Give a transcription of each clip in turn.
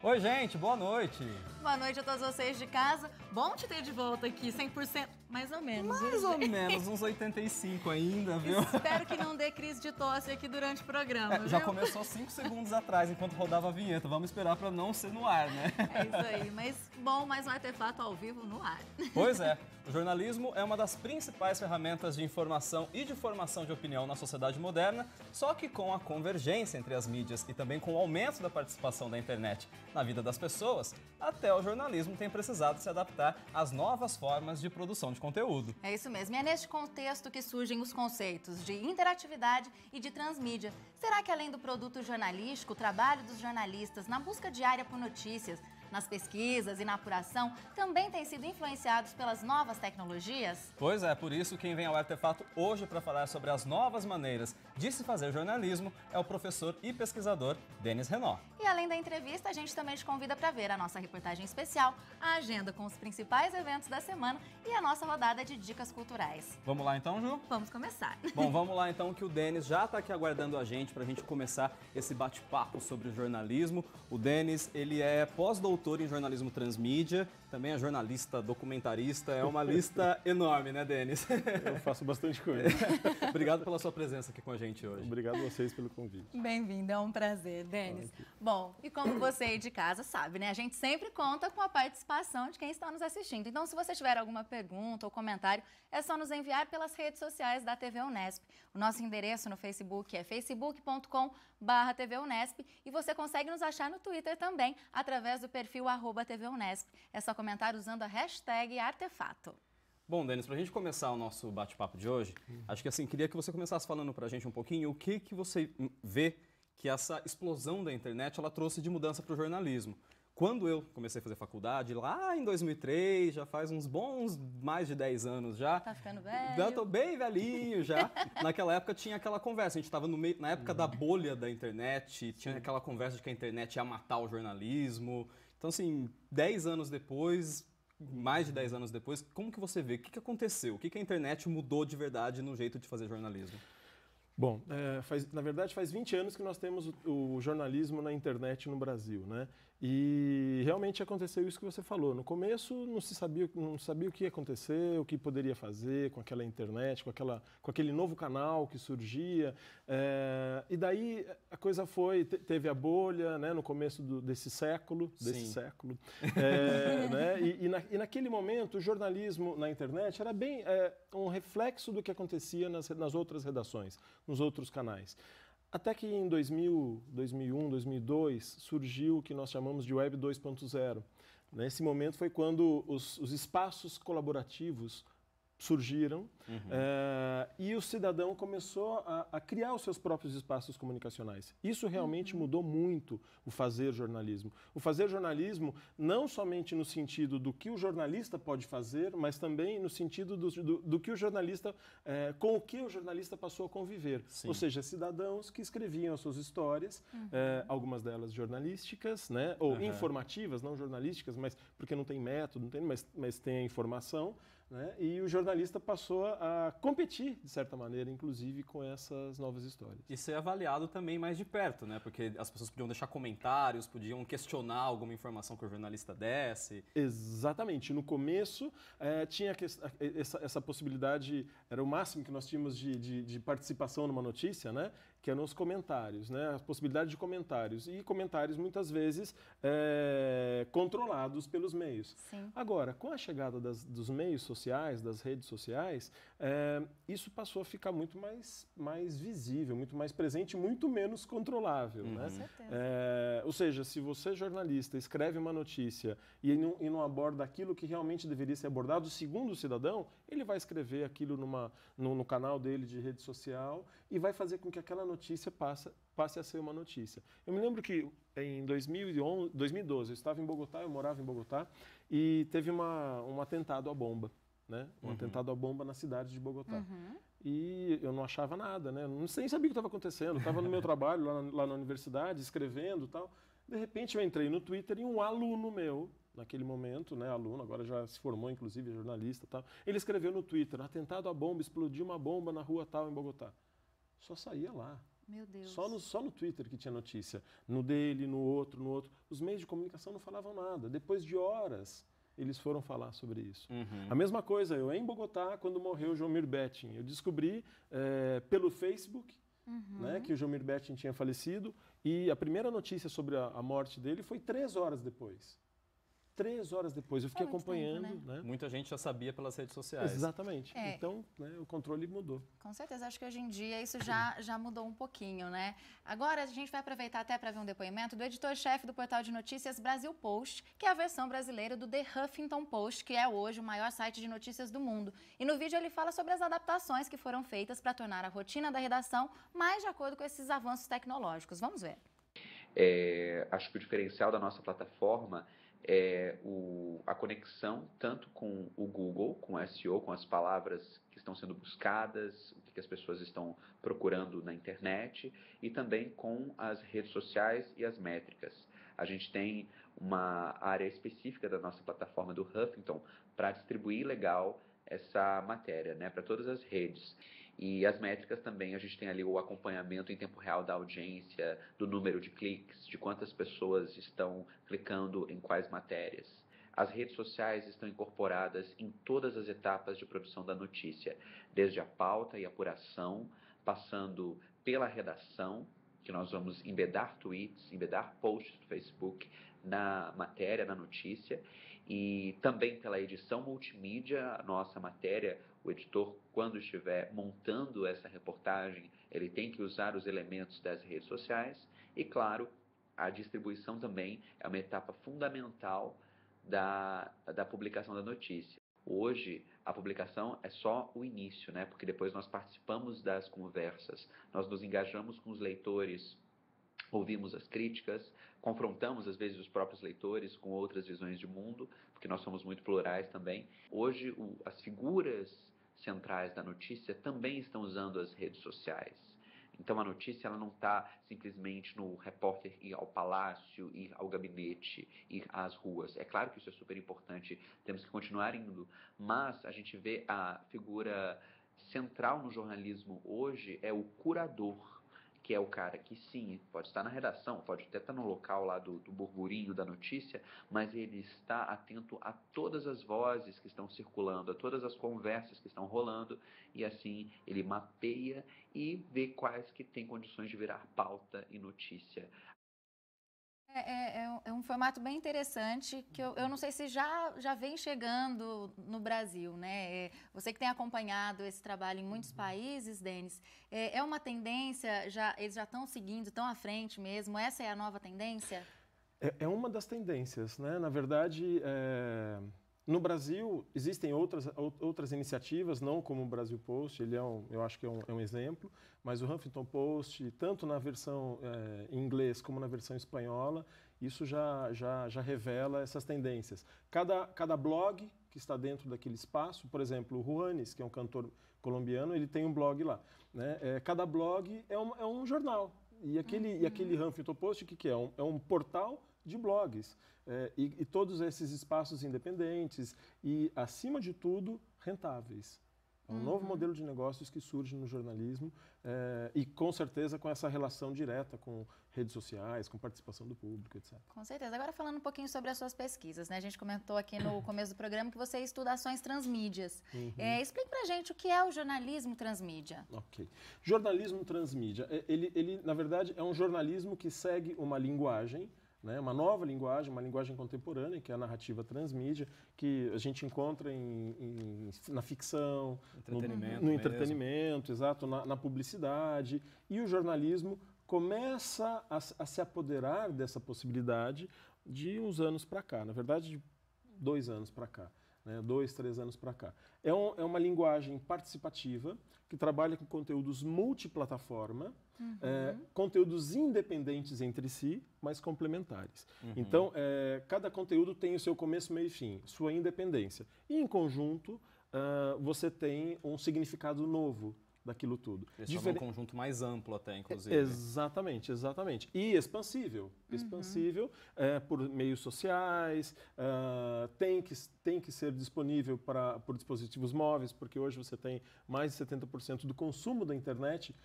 Oi, gente, boa noite. Boa noite a todos vocês de casa. Bom te ter de volta aqui, 100%, mais ou menos. Mais ou menos, uns 85 ainda, viu? Espero que não dê crise de tosse aqui durante o programa, Já viu? começou 5 segundos atrás, enquanto rodava a vinheta. Vamos esperar pra não ser no ar, né? É isso aí, mas bom, mais um artefato ao vivo no ar. Pois é, o jornalismo é uma das principais ferramentas de informação e de formação de opinião na sociedade moderna, só que com a convergência entre as mídias e também com o aumento da participação da internet na vida das pessoas, até o jornalismo tem precisado se adaptar às novas formas de produção de conteúdo. É isso mesmo, e é neste contexto que surgem os conceitos de interatividade e de transmídia. Será que além do produto jornalístico, o trabalho dos jornalistas na busca diária por notícias, nas pesquisas e na apuração, também tem sido influenciados pelas novas tecnologias? Pois é, por isso quem vem ao Artefato hoje para falar sobre as novas maneiras de se fazer jornalismo é o professor e pesquisador Denis Renaud. E além da entrevista, a gente também te convida para ver a nossa reportagem especial, a agenda com os principais eventos da semana e a nossa rodada de dicas culturais. Vamos lá então, Ju? Vamos começar. Bom, vamos lá então que o Denis já está aqui aguardando a gente para a gente começar esse bate-papo sobre jornalismo. O Denis, ele é pós-doutor em jornalismo transmídia, também é jornalista, documentarista, é uma lista enorme, né, Denis? Eu faço bastante coisa. Obrigado pela sua presença aqui com a gente hoje. Obrigado a vocês pelo convite. Bem-vindo, é um prazer, Denis. Bom, e como você aí de casa sabe, né, a gente sempre conta com a participação de quem está nos assistindo. Então, se você tiver alguma pergunta ou comentário, é só nos enviar pelas redes sociais da TV Unesp. O nosso endereço no Facebook é facebook.com/TV Unesp e você consegue nos achar no Twitter também, através do perfil @TV Unesp. É só comentar usando a hashtag Artefato. Bom, Denis, para a gente começar o nosso bate-papo de hoje, acho que assim, queria que você começasse falando para a gente um pouquinho o que você vê que essa explosão da internet ela trouxe de mudança para o jornalismo. Quando eu comecei a fazer faculdade, lá em 2003, já faz uns bons mais de 10 anos já. Tá ficando velho? Já tô bem velhinho já. Naquela época tinha aquela conversa, a gente estava na época da bolha da internet, tinha aquela conversa de que a internet ia matar o jornalismo. Então, assim, 10 anos depois, mais de 10 anos depois, como que você vê? O que aconteceu? O que a internet mudou de verdade no jeito de fazer jornalismo? Bom, na verdade faz 20 anos que nós temos o jornalismo na internet no Brasil, né? E realmente aconteceu isso que você falou. No começo não sabia o que ia acontecer, o que poderia fazer com aquela internet, com aquele novo canal que surgia. E daí a coisa teve a bolha, né, no começo desse século. Né? E naquele momento o jornalismo na internet era bem um reflexo do que acontecia nas outras redações, nos outros canais. Até que em 2000, 2001, 2002 surgiu o que nós chamamos de Web 2.0. Nesse momento foi quando os espaços colaborativos surgiram e o cidadão começou a criar os seus próprios espaços comunicacionais. Isso realmente mudou muito o fazer jornalismo. O fazer jornalismo não somente no sentido do que o jornalista pode fazer, mas também no sentido do que o jornalista, com o que o jornalista passou a conviver. Sim. Ou seja, cidadãos que escreviam as suas histórias, algumas delas jornalísticas, né, ou informativas, não jornalísticas, mas porque não tem método, não tem, mas tem a informação, né, e o jornalista passou a competir, de certa maneira, inclusive, com essas novas histórias. E ser avaliado também mais de perto, né? Porque as pessoas podiam deixar comentários, podiam questionar alguma informação que o jornalista desse. Exatamente. No começo, tinha essa possibilidade, era o máximo que nós tínhamos de participação numa notícia, né? Que eram os comentários, né? A possibilidade de comentários. E comentários, muitas vezes, controlados pelos meios. Sim. Agora, com a chegada dos meios sociais, das redes sociais, isso passou a ficar muito mais visível, muito mais presente, muito menos controlável. Né? Com certeza. Ou seja, se você, jornalista, escreve uma notícia e não aborda aquilo que realmente deveria ser abordado, segundo o cidadão, ele vai escrever aquilo no canal dele de rede social e vai fazer com que aquela notícia passe a ser uma notícia. Eu me lembro que em 2012, eu estava em Bogotá, eu morava em Bogotá, e teve um atentado à bomba. Né? Um atentado à bomba na cidade de Bogotá. E eu não achava nada, né? Nem sabia o que estava acontecendo. Estava no meu trabalho lá na universidade, escrevendo e tal. De repente eu entrei no Twitter e um aluno meu, naquele momento, né, aluno, agora já se formou, inclusive, jornalista e tal, ele escreveu no Twitter: atentado à bomba, explodiu uma bomba na rua tal em Bogotá. Só saía lá. Meu Deus. Só no Twitter que tinha notícia. No dele, no outro, no outro. Os meios de comunicação não falavam nada. Depois de horas, eles foram falar sobre isso. A mesma coisa, eu em Bogotá, quando morreu o Jomir Betting, eu descobri pelo Facebook né, que o Jomir Betting tinha falecido e a primeira notícia sobre a morte dele foi 3 horas depois. 3 horas depois, eu fiquei acompanhando. Tempo, né? Muita gente já sabia pelas redes sociais. Exatamente. Então, né, o controle mudou. Com certeza, acho que hoje em dia isso já mudou um pouquinho, né? Agora a gente vai aproveitar até para ver um depoimento do editor-chefe do portal de notícias Brasil Post, que é a versão brasileira do The Huffington Post, que é hoje o maior site de notícias do mundo. E no vídeo ele fala sobre as adaptações que foram feitas para tornar a rotina da redação mais de acordo com esses avanços tecnológicos. Vamos ver. Acho que o diferencial da nossa plataforma a conexão tanto com o Google, com o SEO, com as palavras que estão sendo buscadas, o que as pessoas estão procurando na internet, e também com as redes sociais e as métricas. A gente tem uma área específica da nossa plataforma do Huffington para distribuir legal essa matéria, né, para todas as redes. E as métricas também, a gente tem ali o acompanhamento em tempo real da audiência, do número de cliques, de quantas pessoas estão clicando em quais matérias. As redes sociais estão incorporadas em todas as etapas de produção da notícia, desde a pauta e apuração, passando pela redação, que nós vamos embedar tweets, embedar posts do Facebook na matéria, na notícia, e também pela edição multimídia, a nossa matéria, o editor, quando estiver montando essa reportagem, ele tem que usar os elementos das redes sociais e, claro, a distribuição também é uma etapa fundamental da publicação da notícia. Hoje, a publicação é só o início, né? Porque depois nós participamos das conversas, nós nos engajamos com os leitores, ouvimos as críticas, confrontamos às vezes os próprios leitores com outras visões de mundo, porque nós somos muito plurais também. Hoje, as figuras centrais da notícia também estão usando as redes sociais. Então a notícia ela não está simplesmente no repórter ir ao palácio, ir ao gabinete, ir às ruas. É claro que isso é super importante, temos que continuar indo, mas a gente vê a figura central no jornalismo hoje é o curador, que é o cara que sim, pode estar na redação, pode até estar no local lá do burburinho da notícia, mas ele está atento a todas as vozes que estão circulando, a todas as conversas que estão rolando, e assim ele mapeia e vê quais que têm condições de virar pauta e notícia. É um formato bem interessante que eu não sei se já vem chegando no Brasil, né? Você que tem acompanhado esse trabalho em muitos países, Denis, é uma tendência, eles já estão seguindo, estão à frente mesmo? Essa é a nova tendência? É uma das tendências, né? Na verdade, no Brasil existem outras iniciativas, não como o Brasil Post, eu acho que é um exemplo, mas o Huffington Post, tanto na versão em inglês como na versão espanhola, isso já revela essas tendências. Cada blog que está dentro daquele espaço, por exemplo, o Juanes, que é um cantor colombiano, ele tem um blog lá, né? Cada blog é um jornal. E aquele Huffington Post, o que é? É um portal de blogs. E todos esses espaços independentes e, acima de tudo, rentáveis. É um novo modelo de negócios que surge no jornalismo e, com certeza, com essa relação direta com redes sociais, com participação do público, etc. Com certeza. Agora, falando um pouquinho sobre as suas pesquisas, né? A gente comentou aqui no começo do programa que você estuda ações transmídias. Explique pra gente o que é o jornalismo transmídia. Ok. Jornalismo transmídia, ele, na verdade, é um jornalismo que segue uma linguagem, né, uma nova linguagem, uma linguagem contemporânea, que é a narrativa transmídia, que a gente encontra na ficção, no entretenimento, exato, na publicidade. E o jornalismo começa a se apoderar dessa possibilidade de uns anos para cá, na verdade, de 2 anos para cá. 2, 3 anos para cá. É uma linguagem participativa que trabalha com conteúdos multiplataforma, conteúdos independentes entre si, mas complementares. Então, cada conteúdo tem o seu começo, meio e fim, sua independência. E, em conjunto, você tem um significado novo daquilo tudo. Esse é um conjunto mais amplo até, inclusive. Exatamente, exatamente. E expansível. Expansível por meios sociais, tem que ser disponível por dispositivos móveis, porque hoje você tem mais de 70% do consumo da internet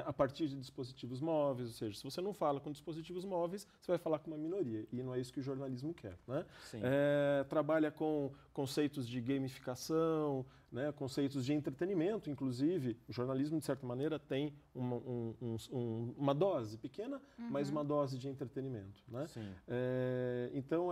a partir de dispositivos móveis, ou seja, se você não fala com dispositivos móveis, você vai falar com uma minoria, e não é isso que o jornalismo quer, né? Trabalha com conceitos de gamificação, né, conceitos de entretenimento, inclusive. O jornalismo, de certa maneira, tem uma dose pequena, mas uma dose de entretenimento. Né? Então,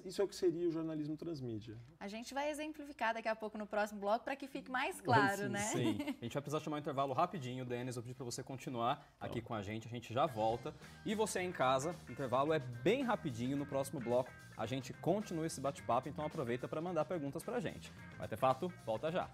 isso é o que seria o jornalismo transmídia. A gente vai exemplificar daqui a pouco no próximo bloco para que fique mais claro, né? Sim, a gente vai precisar chamar um intervalo rapidinho, Denis. Eu pedi para você continuar aqui com a gente já volta. E você aí em casa, o intervalo é bem rapidinho. No próximo bloco a gente continua esse bate-papo, então aproveita para mandar perguntas para a gente. Vai ter fato? Volta já!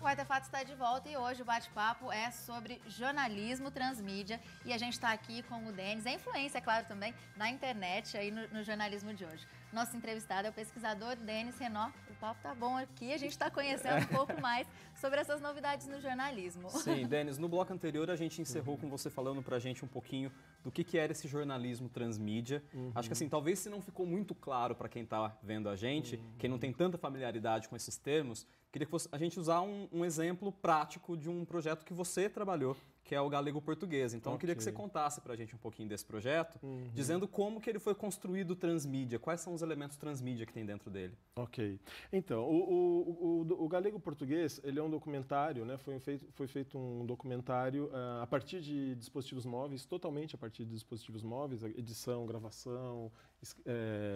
O Artefato está de volta e hoje o bate-papo é sobre jornalismo transmídia e a gente está aqui com o Denis, a influência, é claro, também na internet, aí no jornalismo de hoje. Nosso entrevistado é o pesquisador Denis Renaud. O papo tá bom aqui, a gente está conhecendo um pouco mais sobre essas novidades no jornalismo. Sim, Denis, no bloco anterior a gente encerrou com você falando pra gente um pouquinho do que era esse jornalismo transmídia. Acho que assim, talvez se não ficou muito claro para quem está vendo a gente, quem não tem tanta familiaridade com esses termos, queria que a gente usar um exemplo prático de um projeto que você trabalhou, que é o Galego Português. Então, eu queria que você contasse pra gente um pouquinho desse projeto, dizendo como que ele foi construído transmídia, quais são os elementos transmídia que tem dentro dele. Ok. Então, o Galego Português, ele é um documentário, né? Foi feito um documentário a partir de dispositivos móveis, totalmente a partir de dispositivos móveis, edição, gravação,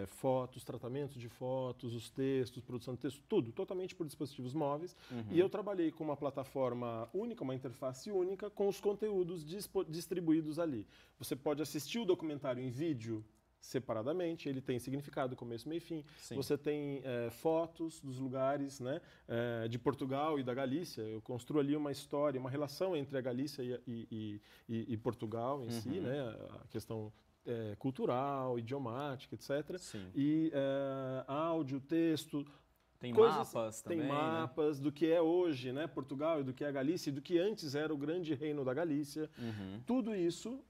fotos, tratamento de fotos, os textos, produção de texto, tudo, totalmente por dispositivos móveis. E eu trabalhei com uma plataforma única, uma interface única, com os conteúdos distribuídos ali. Você pode assistir o documentário em vídeo separadamente, ele tem significado, começo, meio e fim. Sim. Você tem fotos dos lugares, né, de Portugal e da Galícia. Eu construo ali uma história, uma relação entre a Galícia e Portugal em si, né, a questão cultural, idiomática, etc. Sim. E áudio, texto... Tem mapas também, tem mapas, né? Do que é hoje, né, Portugal, e do que é a Galícia, e do que antes era o grande reino da Galícia. Tudo isso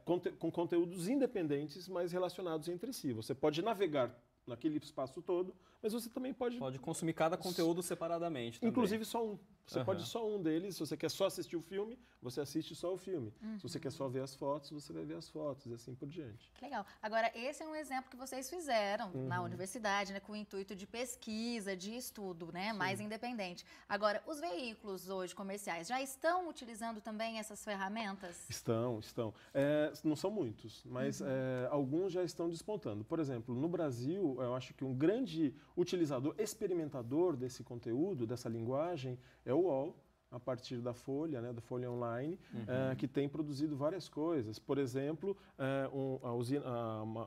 com conteúdos independentes, mas relacionados entre si. Você pode navegar naquele espaço todo, mas você também pode consumir cada conteúdo separadamente também. Inclusive só um. Você pode só um deles. Se você quer só assistir o filme, você assiste só o filme. Se você quer só ver as fotos, você vai ver as fotos e assim por diante. Legal. Agora, esse é um exemplo que vocês fizeram na universidade, né, com o intuito de pesquisa, de estudo, né, mais independente. Agora, os veículos hoje comerciais já estão utilizando também essas ferramentas? Estão. Não são muitos, mas alguns já estão despontando. Por exemplo, no Brasil, eu acho que um grande utilizador, experimentador desse conteúdo, dessa linguagem, é o UOL, a partir da Folha, né, da Folha Online, que tem produzido várias coisas. Por exemplo,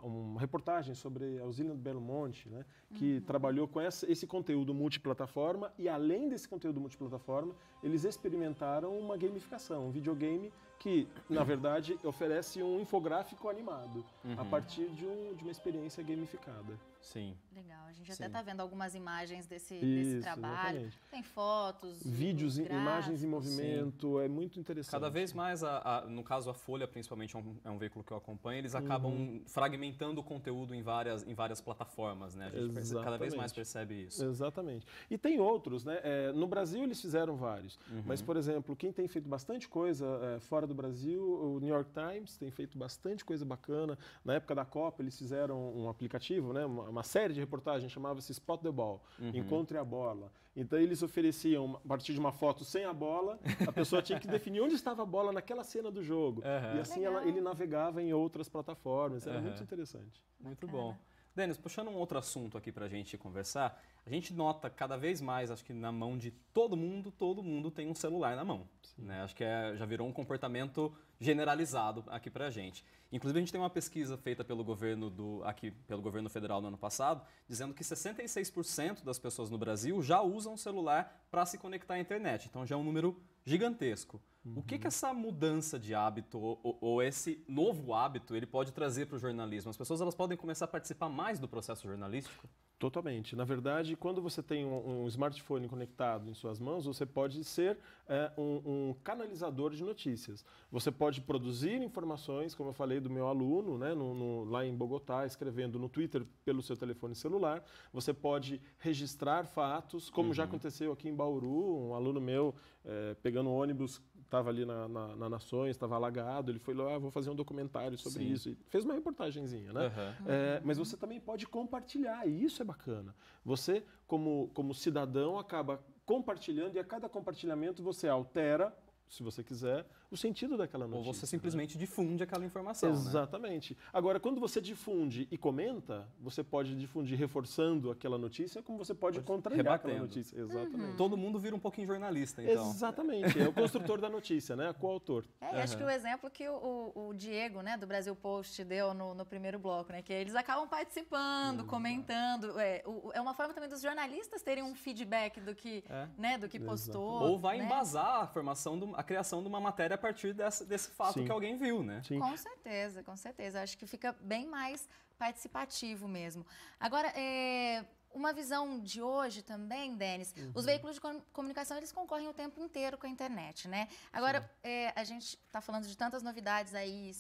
uma reportagem sobre a usina do Belo Monte, né, que trabalhou com esse conteúdo multiplataforma, e além desse conteúdo multiplataforma, eles experimentaram uma gamificação, um videogame que, na verdade, oferece um infográfico animado, a partir de uma experiência gamificada. Sim. Legal, a gente até está vendo algumas imagens desse trabalho. Exatamente. Tem fotos, vídeos, gráficos, imagens em movimento, é muito interessante. Cada vez mais, no caso a Folha, principalmente, é um veículo que eu acompanho, eles acabam fragmentando o conteúdo em várias plataformas, né? A gente cada vez mais percebe isso. Exatamente. E tem outros, né? No Brasil eles fizeram vários, mas, por exemplo, quem tem feito bastante coisa fora do Brasil, o New York Times tem feito bastante coisa bacana. Na época da Copa eles fizeram um aplicativo, né? Uma série de reportagens, chamava-se Spot the Ball, Encontre a Bola. Então eles ofereciam, a partir de uma foto sem a bola, a pessoa tinha que definir onde estava a bola naquela cena do jogo. E assim ele navegava em outras plataformas, era muito interessante. Muito bom. Denis, puxando um outro assunto aqui para a gente conversar, a gente nota cada vez mais, acho que na mão de todo mundo tem um celular na mão. Né? Acho que já virou um comportamento generalizado aqui para a gente. Inclusive, a gente tem uma pesquisa feita pelo governo federal no ano passado, dizendo que 66% das pessoas no Brasil já usam o celular para se conectar à internet. Então já é um número gigantesco. O que essa mudança de hábito ou esse novo hábito ele pode trazer para o jornalismo? As pessoas elas podem começar a participar mais do processo jornalístico? Totalmente. Na verdade, quando você tem um smartphone conectado em suas mãos, você pode ser um canalizador de notícias. Você pode produzir informações, como eu falei do meu aluno, né, lá em Bogotá, escrevendo no Twitter pelo seu telefone celular. Você pode registrar fatos, como já aconteceu aqui em Bauru, um aluno meu pegando um ônibus, estava ali na Nações, estava alagado, ele foi lá, vou fazer um documentário sobre isso. E fez uma reportagenzinha, né? Mas você também pode compartilhar, e isso é bacana. Você, como cidadão, acaba compartilhando e a cada compartilhamento você altera, se você quiser, o sentido daquela notícia. Ou você simplesmente difunde aquela informação. Exatamente. Né? Agora, quando você difunde e comenta, você pode difundir reforçando aquela notícia, como você pode contrariar aquela notícia. Exatamente. Todo mundo vira um pouquinho jornalista, então. Exatamente. É o construtor da notícia, né? Coautor. Acho que o exemplo que o Diego, né, do Brasil Post, deu no primeiro bloco, né? Que eles acabam participando, comentando. É uma forma também dos jornalistas terem um feedback do que, né, do que postou. Ou vai né? embasar a formação, a criação de uma matéria a partir desse fato que alguém viu, né? Sim. Com certeza, com certeza. Acho que fica bem mais participativo mesmo. Agora, uma visão de hoje também, Denis, os veículos de comunicação, eles concorrem o tempo inteiro com a internet, né? Agora, a gente está falando de tantas novidades aí,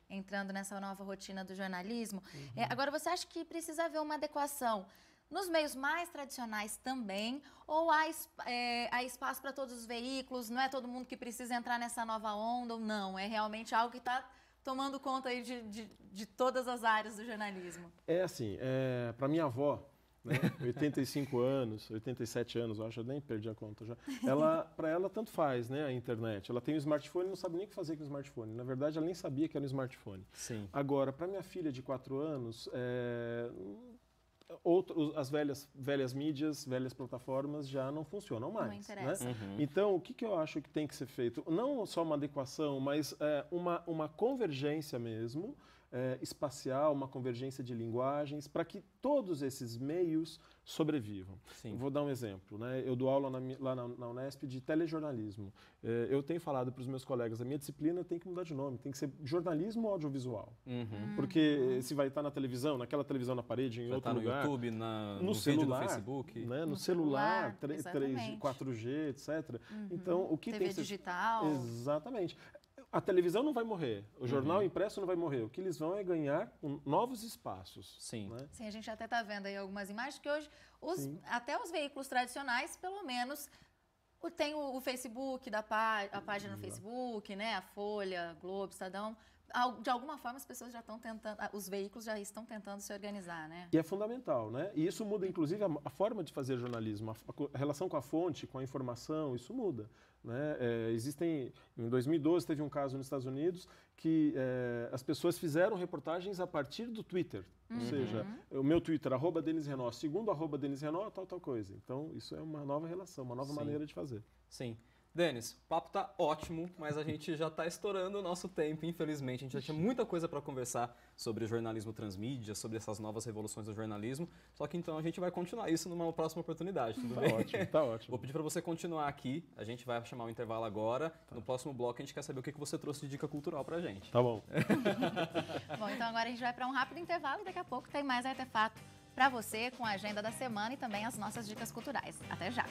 entrando nessa nova rotina do jornalismo. Agora, você acha que precisa haver uma adequação nos meios mais tradicionais também, ou há espaço para todos os veículos? Não é todo mundo que precisa entrar nessa nova onda ou não? É realmente algo que está tomando conta aí de todas as áreas do jornalismo? É assim, para minha avó, né, 85 anos, 87 anos, eu acho, eu nem perdi a conta já. Para ela tanto faz, né, a internet. Ela tem um smartphone e não sabe nem o que fazer com o smartphone. Na verdade, ela nem sabia que era um smartphone. Sim. Agora, para minha filha de 4 anos, as velhas mídias, velhas plataformas já não funcionam mais. Não interessa. Né? Então, o que eu acho que tem que ser feito? Não só uma adequação, mas uma convergência mesmo, espacial, uma convergência de linguagens, para que todos esses meios sobrevivam. Sim. Vou dar um exemplo. Né? Eu dou aula lá na Unesp de telejornalismo. Eu tenho falado para os meus colegas, a minha disciplina tem que mudar de nome, tem que ser jornalismo audiovisual. Porque se vai estar na televisão, naquela televisão na parede, em outro lugar. No YouTube, no celular, do Facebook. Né? No celular, 3G, 4G, etc. Então, o que TV tem que ser... digital. Exatamente. A televisão não vai morrer, o jornal impresso não vai morrer. O que eles vão é ganhar novos espaços. Sim. Né? Sim, a gente até está vendo aí algumas imagens que hoje, até os veículos tradicionais, pelo menos, tem o Facebook, a página no Facebook, né? A Folha, Globo, Estadão. De alguma forma, as pessoas já estão tentando, os veículos já estão tentando se organizar, né? E é fundamental, né? E isso muda, inclusive, a forma de fazer jornalismo, a relação com a fonte, com a informação, isso muda. Né? Em 2012, teve um caso nos Estados Unidos que as pessoas fizeram reportagens a partir do Twitter. Ou seja, o meu Twitter, @DenisRenó, segundo @DenisRenó, tal coisa. Então, isso é uma nova relação, uma nova maneira de fazer. Sim. Denis, o papo tá ótimo, mas a gente já está estourando o nosso tempo, infelizmente. A gente já tinha muita coisa para conversar sobre o jornalismo transmídia, sobre essas novas revoluções do jornalismo. Só que então a gente vai continuar isso numa próxima oportunidade, tudo bem? Ótimo, tá ótimo. Vou pedir para você continuar aqui, a gente vai chamar o intervalo agora. No próximo bloco a gente quer saber o que você trouxe de dica cultural pra gente. Tá bom. Bom, então agora a gente vai para um rápido intervalo e daqui a pouco tem mais artefato para você com a agenda da semana e também as nossas dicas culturais. Até já!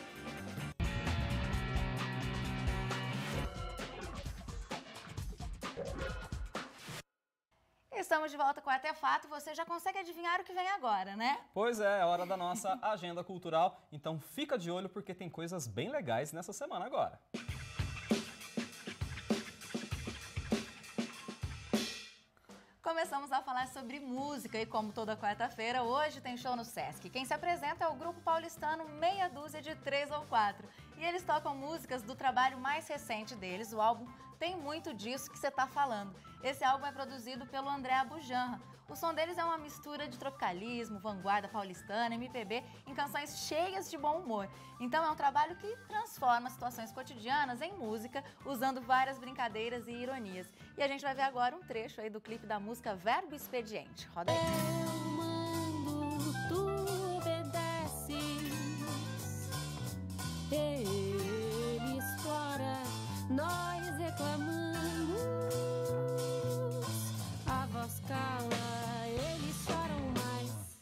Estamos de volta com o Artefato e você já consegue adivinhar o que vem agora, né? Pois é hora da nossa agenda cultural, então fica de olho porque tem coisas bem legais nessa semana agora. Começamos a falar sobre música e como toda quarta-feira, hoje tem show no Sesc. Quem se apresenta é o grupo paulistano Meia Dúzia de 3 ou 4. E eles tocam músicas do trabalho mais recente deles, o álbum Tem Muito Disso Que Você Tá Falando. Esse álbum é produzido pelo André Abujanra. O som deles é uma mistura de tropicalismo, vanguarda paulistana, MPB, em canções cheias de bom humor. Então é um trabalho que transforma situações cotidianas em música, usando várias brincadeiras e ironias. E a gente vai ver agora um trecho aí do clipe da música Verbo Expediente. Roda aí. Eu mando, tu obedeces. Ele explora, nós reclamamos. A voz cala, eles choram mais.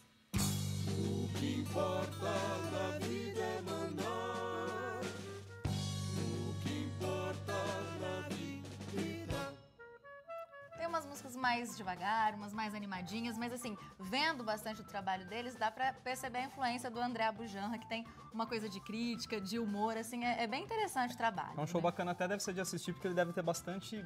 O que importa na vida é mandar. O que importa na vida. Tem umas músicas mais devagar, umas mais animadinhas, mas assim, vendo bastante o trabalho deles, dá pra perceber a influência do André Abujanra, que tem uma coisa de crítica, de humor, assim, é bem interessante o trabalho. É um show né? bacana, até deve ser de assistir, porque ele deve ter bastante,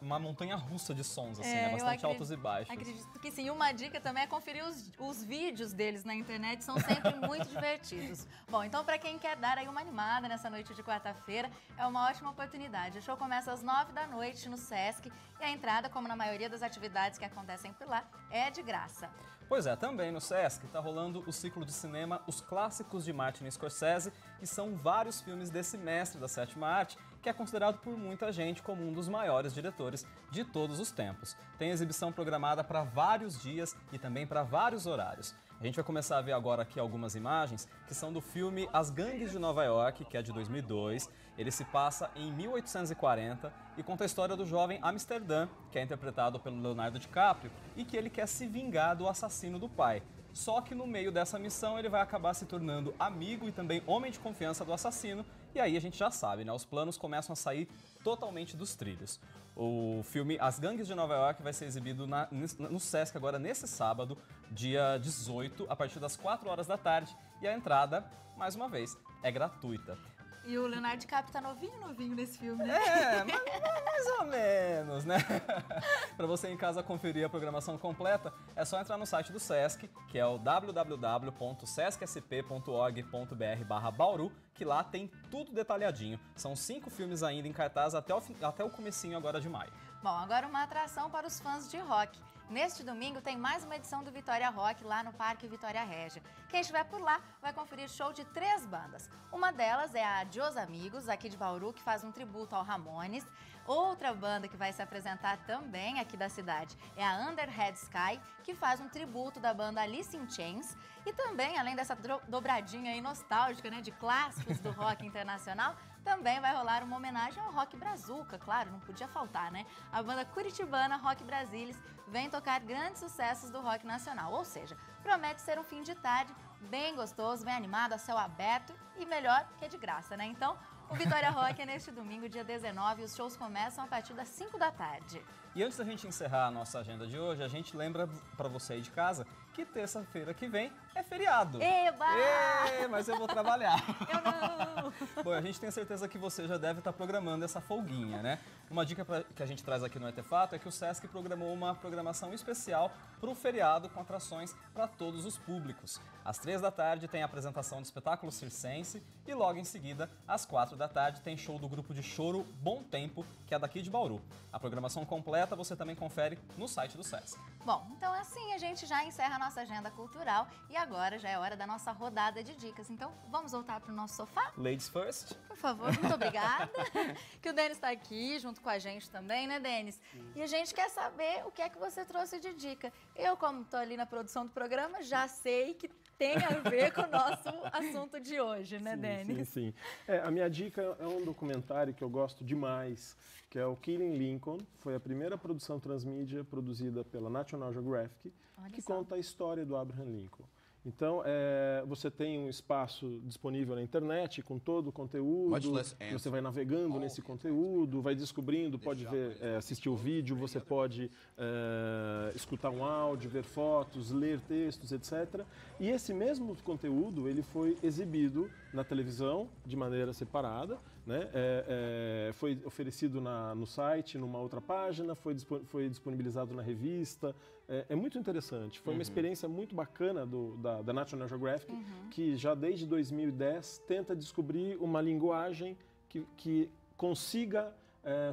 uma montanha russa de sons, assim, É, né? eu Bastante altos e baixos. Acredito que sim. E uma dica também é conferir os vídeos deles na internet, são sempre muito divertidos. Bom, então pra quem quer dar aí uma animada nessa noite de quarta-feira, é uma ótima oportunidade. O show começa às 9 da noite no Sesc e a entrada, como na maioria das atividades que acontecem por lá, é de graça. Pois é, também no Sesc está rolando o ciclo de cinema Os Clássicos de Martin Scorsese, e são vários filmes desse mestre da sétima arte, que é considerado por muita gente como um dos maiores diretores de todos os tempos. Tem exibição programada para vários dias e também para vários horários. A gente vai começar a ver agora aqui algumas imagens que são do filme As Gangues de Nova York, que é de 2002. Ele se passa em 1840 e conta a história do jovem Amsterdã, que é interpretado pelo Leonardo DiCaprio, e que ele quer se vingar do assassino do pai. Só que no meio dessa missão ele vai acabar se tornando amigo e também homem de confiança do assassino, e aí a gente já sabe, né? Os planos começam a sair totalmente dos trilhos. O filme As Gangues de Nova York vai ser exibido no Sesc agora nesse sábado, dia 18, a partir das 4 horas da tarde, e a entrada, mais uma vez, é gratuita. E o Leonardo DiCaprio tá novinho nesse filme, né? É, mais ou menos, né? Para você em casa conferir a programação completa, é só entrar no site do Sesc, que é o www.sescsp.org.br/Bauru, que lá tem tudo detalhadinho. São 5 filmes ainda em cartaz até o comecinho agora de maio. Bom, agora uma atração para os fãs de rock. Neste domingo tem mais uma edição do Vitória Rock lá no Parque Vitória Régia. Quem estiver por lá vai conferir show de 3 bandas. Uma delas é a Adiós Amigos, aqui de Bauru, que faz um tributo ao Ramones. Outra banda que vai se apresentar também aqui da cidade é a Under Red Sky, que faz um tributo da banda Alice in Chains. E também, além dessa dobradinha aí nostálgica, né, de clássicos do rock internacional, também vai rolar uma homenagem ao Rock Brazuca, claro, não podia faltar, né? A banda curitibana Rock Brasilis vem tocar grandes sucessos do rock nacional, ou seja, promete ser um fim de tarde bem gostoso, bem animado, a céu aberto e melhor que é de graça, né? Então, o Vitória Rock é neste domingo, dia 19, e os shows começam a partir das 5 da tarde. E antes da gente encerrar a nossa agenda de hoje, a gente lembra para você aí de casa que terça-feira que vem é feriado. Eba! Mas eu vou trabalhar. Eu não! Bom, a gente tem certeza que você já deve estar programando essa folguinha, né? Uma dica que a gente traz aqui no Artefato é que o Sesc programou uma programação especial para o feriado com atrações para todos os públicos. Às 3 da tarde tem a apresentação do espetáculo circense e logo em seguida, às 4 da tarde, tem show do grupo de choro Bom Tempo, que é daqui de Bauru. A programação completa você também confere no site do Sesc. Bom, então assim a gente já encerra a nossa agenda cultural e agora já é hora da nossa rodada de dicas. Então vamos voltar para o nosso sofá? Ladies first. Por favor, muito obrigada. Que o Denis está aqui junto com a gente também, né, Denis? E a gente quer saber o que é que você trouxe de dica. Eu, como estou ali na produção do programa, já sei que tem a ver com o nosso assunto de hoje, né, Denis? Sim. A minha dica é um documentário que eu gosto demais, que é o Killing Lincoln. Foi a primeira produção transmídia produzida pela National Geographic, que conta a história do Abraham Lincoln. Então, você tem um espaço disponível na internet com todo o conteúdo, você vai navegando nesse conteúdo, vai descobrindo, pode ver, assistir o vídeo, você pode escutar um áudio, ver fotos, ler textos, etc. E esse mesmo conteúdo, ele foi exibido na televisão de maneira separada, né? Foi oferecido no site, numa outra página, foi disponibilizado na revista. É muito interessante. Foi uma experiência muito bacana da National Geographic, que já desde 2010 tenta descobrir uma linguagem que consiga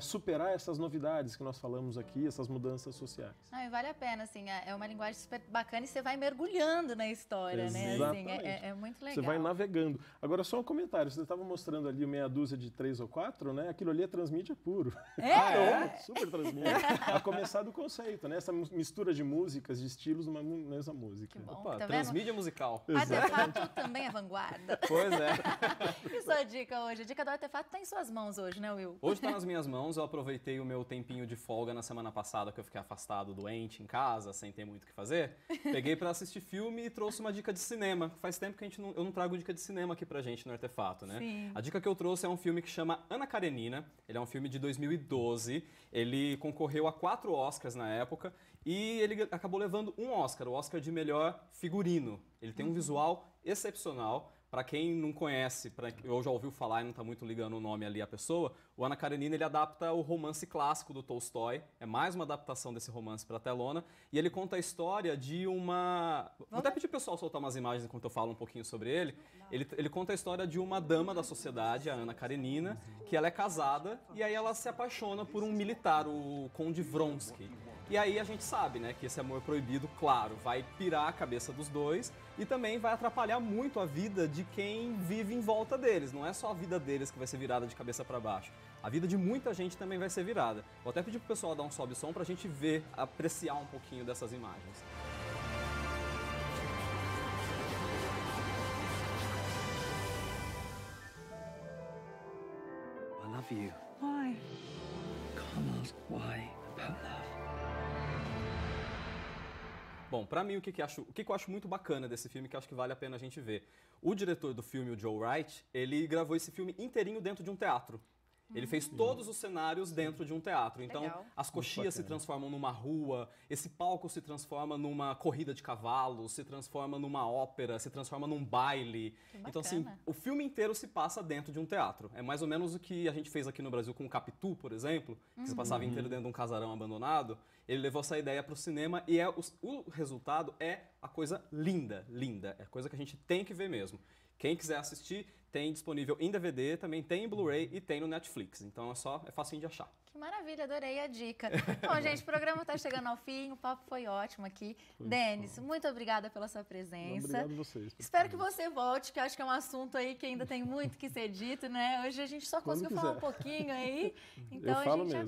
superar essas novidades que nós falamos aqui, essas mudanças sociais. Não, e vale a pena, assim, é uma linguagem super bacana e você vai mergulhando na história, né? Assim, é muito legal. Você vai navegando. Agora, só um comentário, você estava mostrando ali meia dúzia de 3 ou 4, né? Aquilo ali é transmídia puro. É? Super transmídia. A começar do conceito, né? Essa mistura de músicas, de estilos numa mesma música. Que bom. Opa, Tá vendo? transmídia musical. Artefato também é vanguarda. Pois é. E sua dica hoje? A dica do Artefato tá em suas mãos hoje, né, Will? Hoje está nas minhas mãos, eu aproveitei o meu tempinho de folga na semana passada, que eu fiquei afastado, doente, em casa, sem ter muito o que fazer. Peguei para assistir filme e trouxe uma dica de cinema. Faz tempo que eu não trago dica de cinema aqui pra gente no Artefato, né? Sim. A dica que eu trouxe é um filme que chama Ana Karenina. Ele é um filme de 2012. Ele concorreu a 4 Oscars na época e ele acabou levando um Oscar, o Oscar de melhor figurino. Ele tem um visual excepcional. Para quem não conhece, ou já ouviu falar e não está muito ligando o nome ali à pessoa, o Ana Karenina ele adapta o romance clássico do Tolstói. É mais uma adaptação desse romance para a telona. E ele conta a história de uma... Vou até pedir o pessoal soltar umas imagens enquanto eu falo um pouquinho sobre ele. Ele conta a história de uma dama da sociedade, a Ana Karenina, que ela é casada e aí ela se apaixona por um militar, o Conde Vronsky. E aí a gente sabe, né, que esse amor proibido, claro, vai pirar a cabeça dos dois e também vai atrapalhar muito a vida de quem vive em volta deles. Não é só a vida deles que vai ser virada de cabeça para baixo. A vida de muita gente também vai ser virada. Vou até pedir pro pessoal dar um sobe som pra gente ver, apreciar um pouquinho dessas imagens. I love you. Why? Can't ask why about love. Bom, pra mim, o que eu acho muito bacana desse filme, que eu acho que vale a pena a gente ver. O diretor do filme, o Joe Wright, ele gravou esse filme inteirinho dentro de um teatro. Ele fez todos os cenários dentro de um teatro. Então, Legal. as coxias se transformam numa rua, esse palco se transforma numa corrida de cavalos, se transforma numa ópera, se transforma num baile. Que Então, assim, bacana. o filme inteiro se passa dentro de um teatro. É mais ou menos o que a gente fez aqui no Brasil com o Capitu, por exemplo, que se passava inteiro dentro de um casarão abandonado. Ele levou essa ideia para o cinema e o resultado é a coisa linda, linda. É a coisa que a gente tem que ver mesmo. Quem quiser assistir, tem disponível em DVD, também tem em Blu-ray e tem no Netflix. Então é facinho de achar. Que maravilha, adorei a dica. Bom, gente, o programa está chegando ao fim, o papo foi ótimo aqui. Denis, muito obrigada pela sua presença. Obrigado a vocês. Espero que você volte, que eu acho que é um assunto aí que ainda tem muito que ser dito, né? Hoje a gente só Quando conseguiu falar um quiser. pouquinho aí, então falo a mesmo.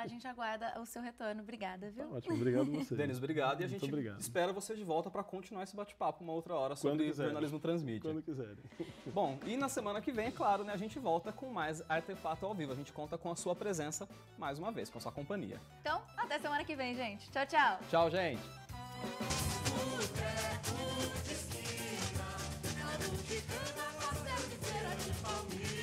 gente aguarda o seu retorno. Obrigada, viu? Ótimo, obrigado a vocês. Denis, obrigado. E a Muito gente obrigado. espera você de volta para continuar esse bate-papo uma outra hora Quando sobre quiserem. jornalismo transmídia. Quando quiserem. Bom, e na semana que vem, é claro, né, a gente volta com mais Artefato ao vivo. A gente conta com a sua presença mais uma vez, com a sua companhia. Então, até semana que vem, gente. Tchau, tchau. Tchau, gente! Cana de cana, pastel de feira de palmito.